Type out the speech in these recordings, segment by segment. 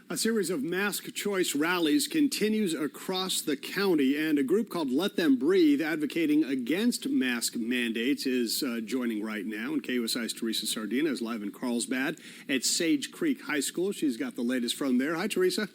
A series of mask choice rallies continues across the county, and a group called Let Them Breathe, advocating against mask mandates, is joining right now. And KUSI's Teresa Sardina is live in Carlsbad at Sage Creek High School. She's got the latest from there. Hi, Teresa.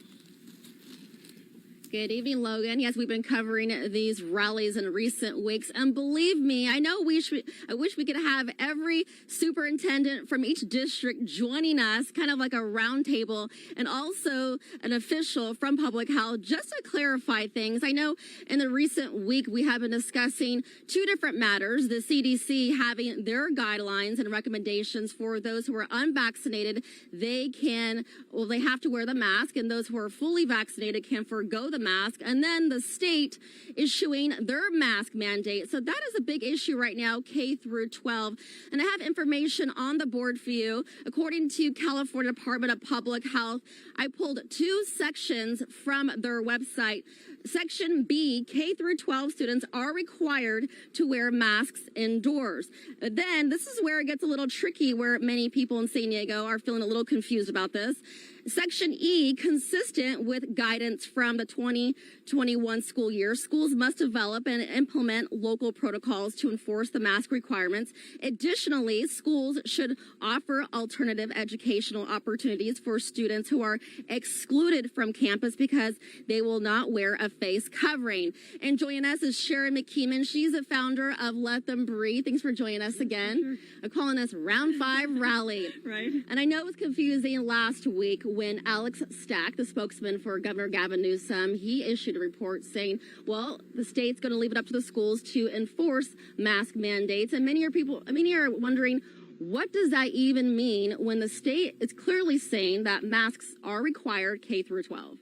Good evening, Logan. Yes, we've been covering these rallies in recent weeks. And believe me, I know I wish we could have every superintendent from each district joining us, kind of like a round table, and also an official from public health, just to clarify things. I know in the recent week we have been discussing two different matters, the CDC having their guidelines and recommendations for those who are unvaccinated. They have to wear the mask, and those who are fully vaccinated can forego the mask, and then the state issuing their mask mandate. So that is a big issue right now, K through 12. And I have information on the board for you. According to California Department of Public Health, I pulled two sections from their website. Section B, K through 12 students are required to wear masks indoors. Then this is where it gets a little tricky, where many people in San Diego are feeling a little confused about this. Section E, consistent with guidance from the 2021 school year, schools must develop and implement local protocols to enforce the mask requirements. Additionally, schools should offer alternative educational opportunities for students who are excluded from campus because they will not wear a face covering. And joining us is Sharon McKeeman. She's the founder of Let Them Breathe. Thanks for joining us again. I'm calling this Round 5 Rally. Right. And I know it was confusing last week when Alex Stack, the spokesman for Governor Gavin Newsom, he issued a report saying, well, the state's going to leave it up to the schools to enforce mask mandates. And many are wondering, what does that even mean when the state is clearly saying that masks are required K through 12?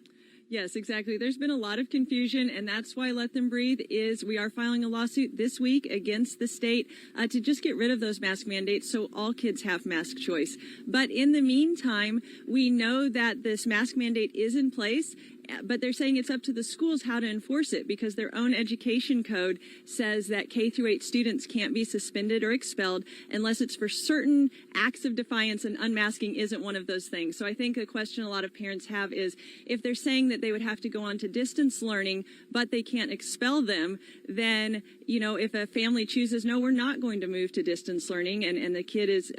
Yes, exactly. There's been a lot of confusion, and that's why Let Them Breathe we are filing a lawsuit this week against the state to just get rid of those mask mandates so all kids have mask choice. But in the meantime, we know that this mask mandate is in place, but they're saying it's up to the schools how to enforce it because their own education code says that K through 8 students can't be suspended or expelled unless it's for certain acts of defiance, and unmasking isn't one of those things. So I think the question a lot of parents have is, if they're saying that they would have to go on to distance learning, but they can't expel them, then, if a family chooses, no, we're not going to move to distance learning, and the kid is,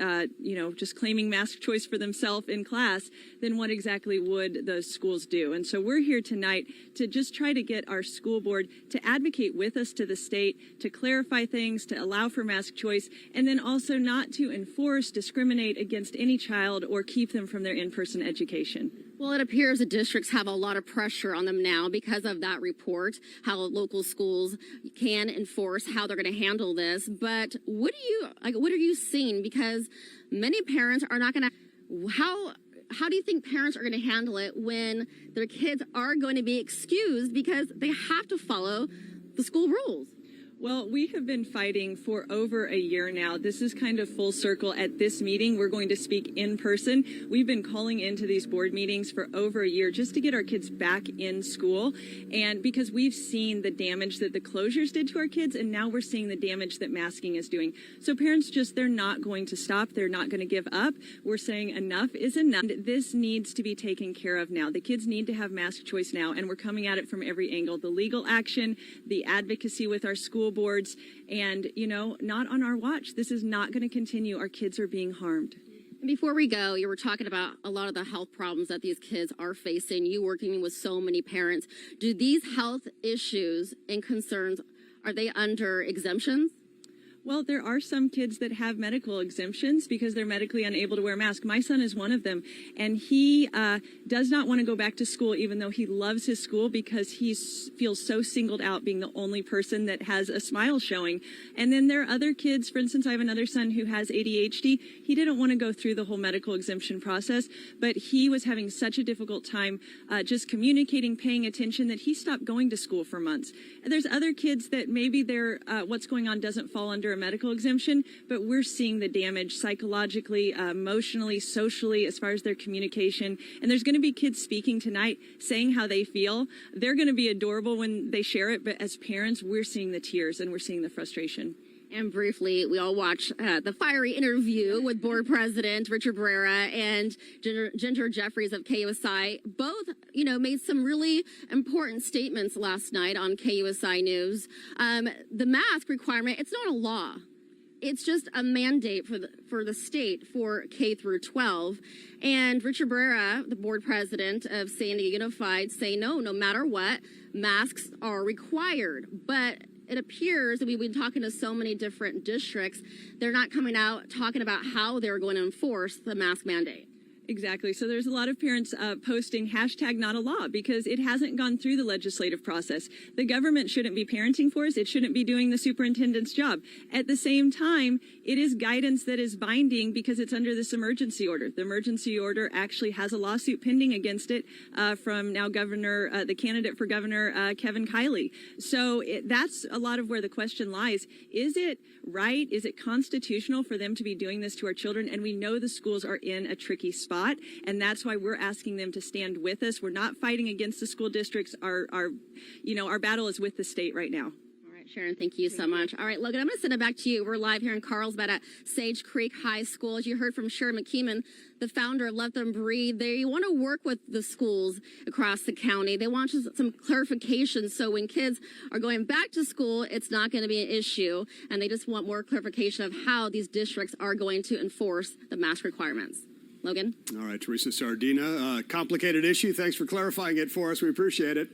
just claiming mask choice for themselves in class, then what exactly would those schools do? And so we're here tonight to just try to get our school board to advocate with us to the state, to clarify things, to allow for mask choice, and then also not to enforce, discriminate against any child or keep them from their in-person education. Well, it appears the districts have a lot of pressure on them now because of that report, how local schools can enforce how they're going to handle this. But what are you seeing? Because many parents are not going to, how do you think parents are going to handle it when their kids are going to be excused because they have to follow the school rules? Well, we have been fighting for over a year now. This is kind of full circle. At this meeting, we're going to speak in person. We've been calling into these board meetings for over a year just to get our kids back in school. And because we've seen the damage that the closures did to our kids, and now we're seeing the damage that masking is doing. So parents they're not going to stop. They're not going to give up. We're saying enough is enough. This needs to be taken care of now. The kids need to have mask choice now, and we're coming at it from every angle. The legal action, the advocacy with our school boards, and, not on our watch. This is not going to continue. Our kids are being harmed. Before we go, you were talking about a lot of the health problems that these kids are facing. You working with so many parents. Do these health issues and concerns, are they under exemptions? Well, there are some kids that have medical exemptions because they're medically unable to wear a mask. My son is one of them, and he does not want to go back to school even though he loves his school because he feels so singled out being the only person that has a smile showing. And then there are other kids, for instance, I have another son who has ADHD. He didn't want to go through the whole medical exemption process, but he was having such a difficult time just communicating, paying attention, that he stopped going to school for months. And there's other kids that maybe what's going on doesn't fall under a medical exemption, but we're seeing the damage psychologically, emotionally, socially, as far as their communication. And there's going to be kids speaking tonight saying how they feel. They're going to be adorable when they share it, but as parents, we're seeing the tears and we're seeing the frustration. And briefly, we all watched the fiery interview with board president Richard Barrera and Ginger Jeffries of KUSI. Both, made some really important statements last night on KUSI News. The mask requirement, it's not a law. It's just a mandate for the state for K through 12. And Richard Barrera, the board president of San Diego Unified, say no matter what, masks are required. But it appears that we've been talking to so many different districts, they're not coming out talking about how they're going to enforce the mask mandate. Exactly. So there's a lot of parents posting hashtag not a law because it hasn't gone through the legislative process. The government shouldn't be parenting for us. It shouldn't be doing the superintendent's job. At the same time, it is guidance that is binding because it's under this emergency order. The emergency order actually has a lawsuit pending against it from now the candidate for governor, Kevin Kiley. So that's a lot of where the question lies. Is it right? Is it constitutional for them to be doing this to our children? And we know the schools are in a tricky spot. And that's why we're asking them to stand with us. We're not fighting against the school districts. Our battle is with the state right now. All right, Sharon, thank you so much. All right, Logan, I'm going to send it back to you. We're live here in Carlsbad at Sage Creek High School. As you heard from Sharon McKeeman, the founder of Let Them Breathe, they want to work with the schools across the county. They want some clarification so when kids are going back to school, it's not going to be an issue. And they just want more clarification of how these districts are going to enforce the mask requirements. Logan? All right, Teresa Sardina, complicated issue. Thanks for clarifying it for us. We appreciate it.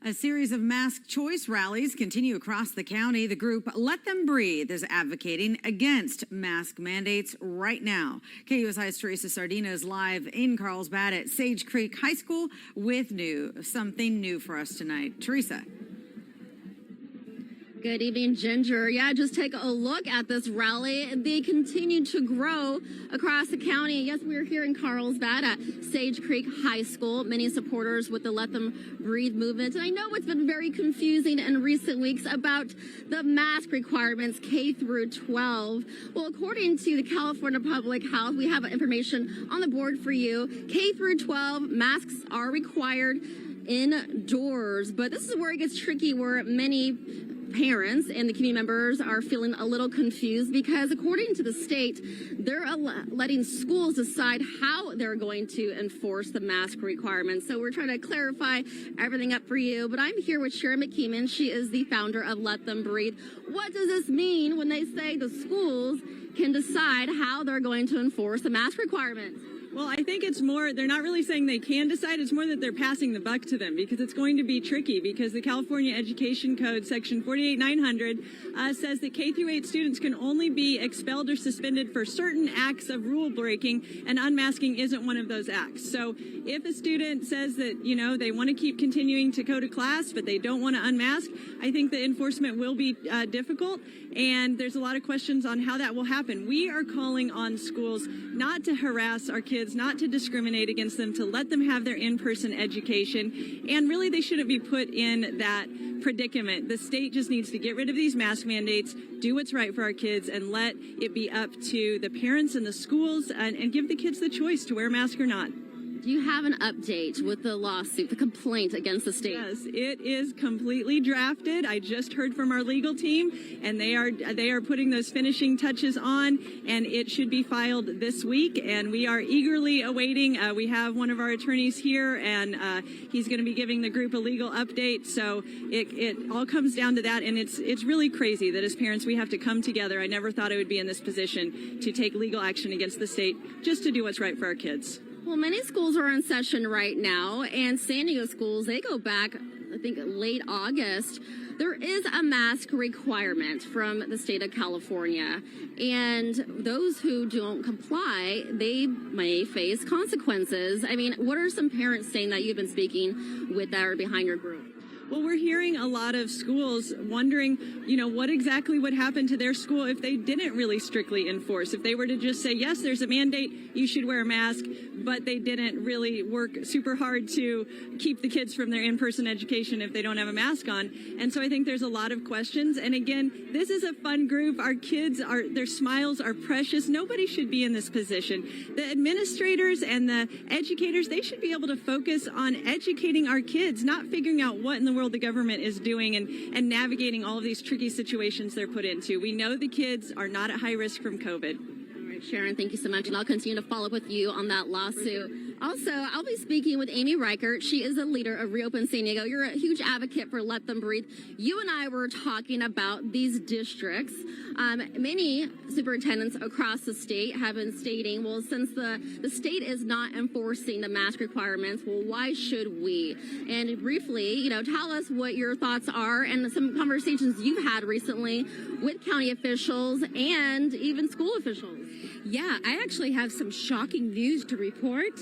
A series of mask choice rallies continue across the county. The group Let Them Breathe is advocating against mask mandates right now. KUSI's Teresa Sardina is live in Carlsbad at Sage Creek High School with something new for us tonight. Teresa. Good evening, Ginger. Yeah, just take a look at this rally. They continue to grow across the county. Yes, we're here in Carlsbad at Sage Creek High School. Many supporters with the Let Them Breathe movement. And I know it's been very confusing in recent weeks about the mask requirements K through 12. Well, according to the California Public Health, we have information on the board for you. K through 12 masks are required indoors. But this is where it gets tricky, where many parents and the community members are feeling a little confused because according to the state, they're letting schools decide how they're going to enforce the mask requirements. So we're trying to clarify everything up for you. But I'm here with Sharon McKeeman. She is the founder of Let Them Breathe. What does this mean when they say the schools can decide how they're going to enforce the mask requirements? Well, I think it's more, they're not really saying they can decide, it's more that they're passing the buck to them because it's going to be tricky because the California Education Code, section 48900, says that K through 8 students can only be expelled or suspended for certain acts of rule breaking, and unmasking isn't one of those acts. So if a student says that, they want to keep continuing to go to class, but they don't want to unmask, I think the enforcement will be difficult, and there's a lot of questions on how that will happen. We are calling on schools not to harass our kids, not to discriminate against them, to let them have their in-person education. And really, they shouldn't be put in that predicament. The state just needs to get rid of these mask mandates, do what's right for our kids, and let it be up to the parents and the schools and give the kids the choice to wear a mask or not. Do you have an update with the lawsuit, the complaint against the state? Yes, it is completely drafted. I just heard from our legal team, and they are putting those finishing touches on, and it should be filed this week. And we are eagerly awaiting. We have one of our attorneys here, and he's going to be giving the group a legal update. So it all comes down to that, and it's really crazy that as parents we have to come together. I never thought I would be in this position to take legal action against the state just to do what's right for our kids. Well, many schools are in session right now, and San Diego schools, they go back, I think, late August. There is a mask requirement from the state of California, and those who don't comply, they may face consequences. I mean, what are some parents saying that you've been speaking with that are behind your group? Well, we're hearing a lot of schools wondering, what exactly would happen to their school if they didn't really strictly enforce. If they were to just say, yes, there's a mandate, you should wear a mask, but they didn't really work super hard to keep the kids from their in-person education if they don't have a mask on. And so I think there's a lot of questions. And again, this is a fun group. Our kids, their smiles are precious. Nobody should be in this position. The administrators and the educators, they should be able to focus on educating our kids, not figuring out what in the world world the government is doing and navigating all of these tricky situations they're put into. We know the kids are not at high risk from COVID. All right, Sharon, thank you so much, and I'll continue to follow up with you on that lawsuit. Also, I'll be speaking with Amy Reichert. She is the leader of Reopen San Diego. You're a huge advocate for Let Them Breathe. You and I were talking about these districts. Many superintendents across the state have been stating, well, since the state is not enforcing the mask requirements, well, why should we? And briefly, tell us what your thoughts are and some conversations you've had recently with county officials and even school officials. Yeah, I actually have some shocking news to report.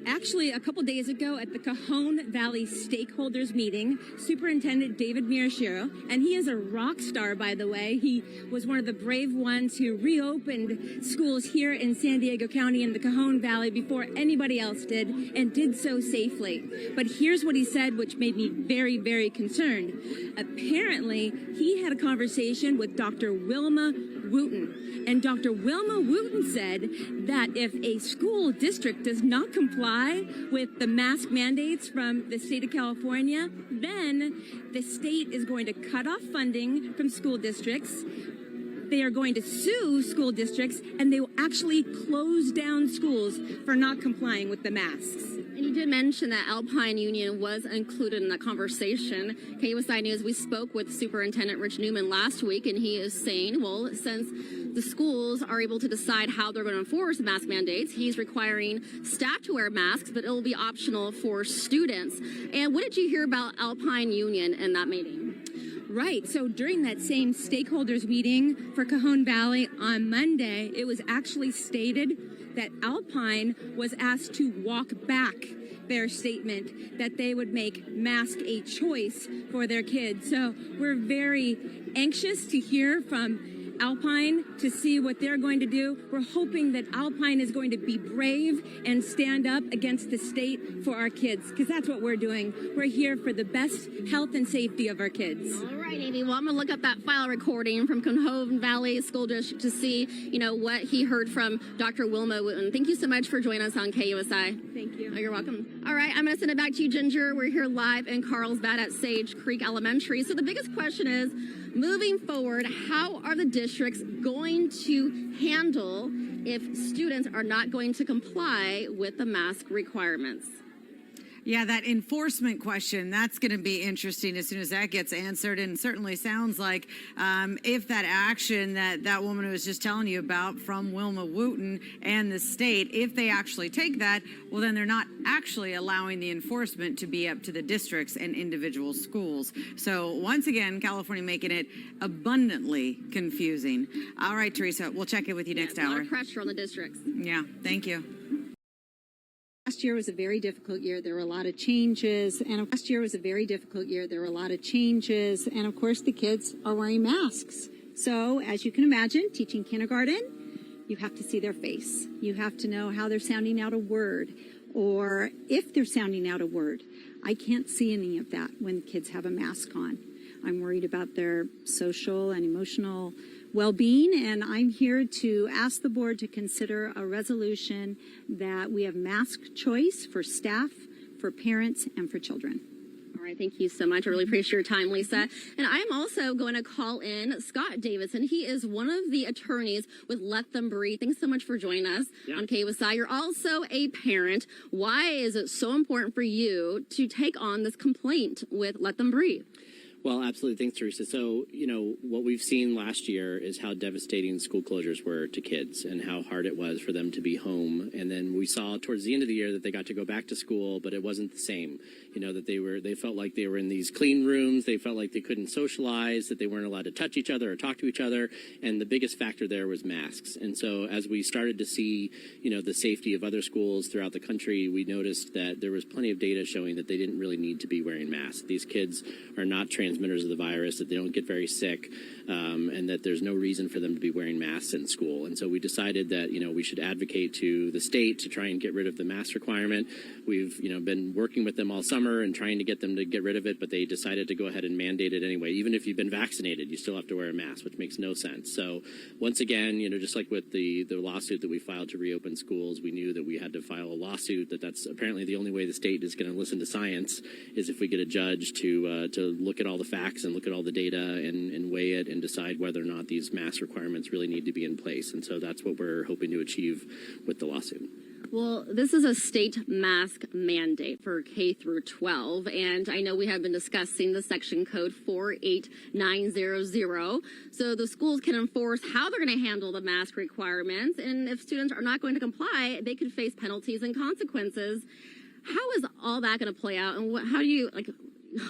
Actually, a couple days ago at the Cajon Valley Stakeholders Meeting, Superintendent David Miyashiro, and he is a rock star, by the way. He was one of the brave ones who reopened schools here in San Diego County in the Cajon Valley before anybody else did, and did so safely. But here's what he said, which made me very, very concerned. Apparently, he had a conversation with Dr. Wilma Wooten. And Dr. Wilma Wooten said that if a school district does not comply with the mask mandates from the state of California, then the state is going to cut off funding from school districts. They are going to sue school districts, and they will actually close down schools for not complying with the masks. And you did mention that Alpine Union was included in that conversation. KUSI News, we spoke with Superintendent Rich Newman last week, and he is saying, well, since the schools are able to decide how they're going to enforce mask mandates, he's requiring staff to wear masks, but it will be optional for students. And what did you hear about Alpine Union in that meeting? Right. So during that same stakeholders meeting for Cajon Valley on Monday, it was actually stated that Alpine was asked to walk back their statement that they would make mask a choice for their kids. So we're very anxious to hear from Alpine to see what they're going to do. We're hoping that Alpine is going to be brave and stand up against the state for our kids, because that's what we're doing. We're here for the best health and safety of our kids. All right, Amy. Well, I'm going to look up that file recording from Cajon Valley School District to see, what he heard from Dr. Wilma Wooten. Thank you so much for joining us on KUSI. Thank you. Oh, you're welcome. All right, I'm going to send it back to you, Ginger. We're here live in Carlsbad at Sage Creek Elementary. So the biggest question is, moving forward, how are the districts going to handle if students are not going to comply with the mask requirements? Yeah, that enforcement question, that's going to be interesting as soon as that gets answered. And certainly sounds like if that action that woman was just telling you about from Wilma Wooten and the state, if they actually take that, well, then they're not actually allowing the enforcement to be up to the districts and individual schools. So once again, California making it abundantly confusing. All right, Teresa, we'll check in with you next A lot hour. of pressure on the districts. Yeah, thank you. Last year was a very difficult year. There were a lot of changes. And of course, the kids are wearing masks. So as you can imagine, teaching kindergarten, you have to see their face. You have to know how they're sounding out a word, or if they're sounding out a word. I can't see any of that when kids have a mask on. I'm worried about their social and emotional well-being, and I'm here to ask the board to consider a resolution that we have mask choice for staff, for parents, and for children. All right, thank you so much. I really appreciate your time, Lisa. And I'm also going to call in Scott Davidson. He is one of the attorneys with Let Them Breathe. Thanks so much for joining us on KUSI. You're also a parent. Why is it so important for you to take on this complaint with Let Them Breathe? Well, absolutely. Thanks, Teresa. So, what we've seen last year is how devastating school closures were to kids and how hard it was for them to be home. And then we saw towards the end of the year that they got to go back to school, but it wasn't the same. That they felt like they were in these clean rooms. They felt like they couldn't socialize, that they weren't allowed to touch each other or talk to each other. And the biggest factor there was masks. And so as we started to see, the safety of other schools throughout the country, we noticed that there was plenty of data showing that they didn't really need to be wearing masks. These kids are not transmitters of the virus, that they don't get very sick. and that there's no reason for them to be wearing masks in school. And so we decided that, we should advocate to the state to try and get rid of the mask requirement. We've, been working with them all summer and trying to get them to get rid of it, but they decided to go ahead and mandate it anyway. Even if you've been vaccinated, you still have to wear a mask, which makes no sense. So once again, just like with the lawsuit that we filed to reopen schools, we knew that we had to file a lawsuit. That's apparently the only way the state is going to listen to science is if we get a judge to look at all the facts and look at all the data and weigh it and decide whether or not these mask requirements really need to be in place. And so that's what we're hoping to achieve with the lawsuit. Well, this is a state mask mandate for K through 12, and I know we have been discussing the section code 48900. So the schools can enforce how they're going to handle the mask requirements, and if students are not going to comply, they could face penalties and consequences. How is all that going to play out, and how do you, I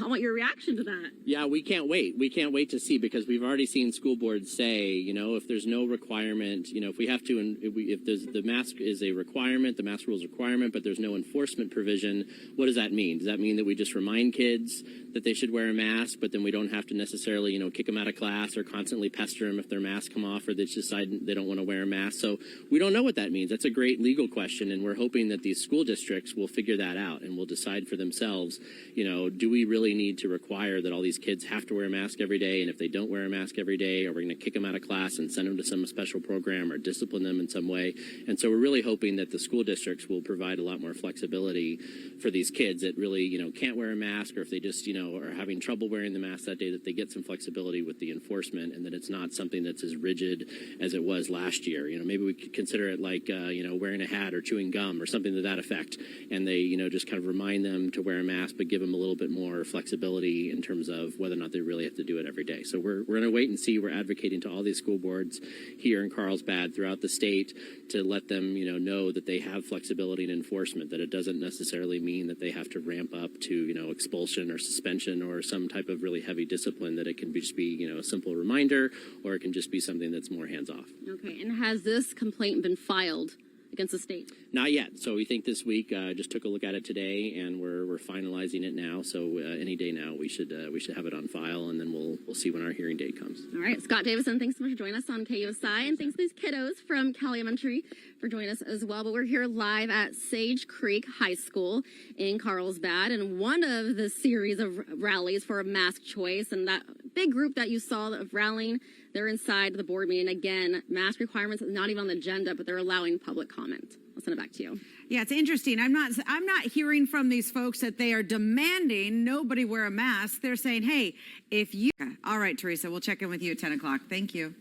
want your reaction to that. Yeah, we can't wait. We can't wait to see, because we've already seen school boards say, if there's no requirement, if we have to, if the mask is a requirement, the mask rule is a requirement, but there's no enforcement provision, what does that mean? Does that mean that we just remind kids that they should wear a mask, but then we don't have to necessarily, kick them out of class or constantly pester them if their masks come off or they decide they don't want to wear a mask? So we don't know what that means. That's a great legal question, and we're hoping that these school districts will figure that out and will decide for themselves, do we really need to require that all these kids have to wear a mask every day? And if they don't wear a mask every day, are we going to kick them out of class and send them to some special program or discipline them in some way? And so we're really hoping that the school districts will provide a lot more flexibility for these kids that really, can't wear a mask, or if they just, are having trouble wearing the mask that day, that they get some flexibility with the enforcement, and that it's not something that's as rigid as it was last year. Maybe we could consider it like, wearing a hat or chewing gum or something to that effect. And they, just kind of remind them to wear a mask, but give them a little bit more flexibility in terms of whether or not they really have to do it every day. So we're going to wait and see. We're advocating to all these school boards here in Carlsbad throughout the state to let them, know that they have flexibility in enforcement, that it doesn't necessarily mean that they have to ramp up to, expulsion or suspension or some type of really heavy discipline, that it can just be, a simple reminder, or it can just be something that's more hands-off. Okay, and has this complaint been filed against the state? Not yet. So we think this week, just took a look at it today, and we're finalizing it now. So any day now, we should have it on file, and then we'll see when our hearing date comes. All right, Scott Davison, thanks so much for joining us on KUSI, and thanks to these kiddos from Cal Elementary for joining us as well. But we're here live at Sage Creek High School in Carlsbad, and one of the series of rallies for a mask choice, and that big group that you saw of rallying, they're inside the board meeting. Again, mask requirements not even on the agenda, but they're allowing public comment. I'll send it back to you. Yeah, it's interesting. I'm not hearing from these folks that they are demanding nobody wear a mask. They're saying, hey, if you... All right, Teresa, we'll check in with you at 10 o'clock. Thank you.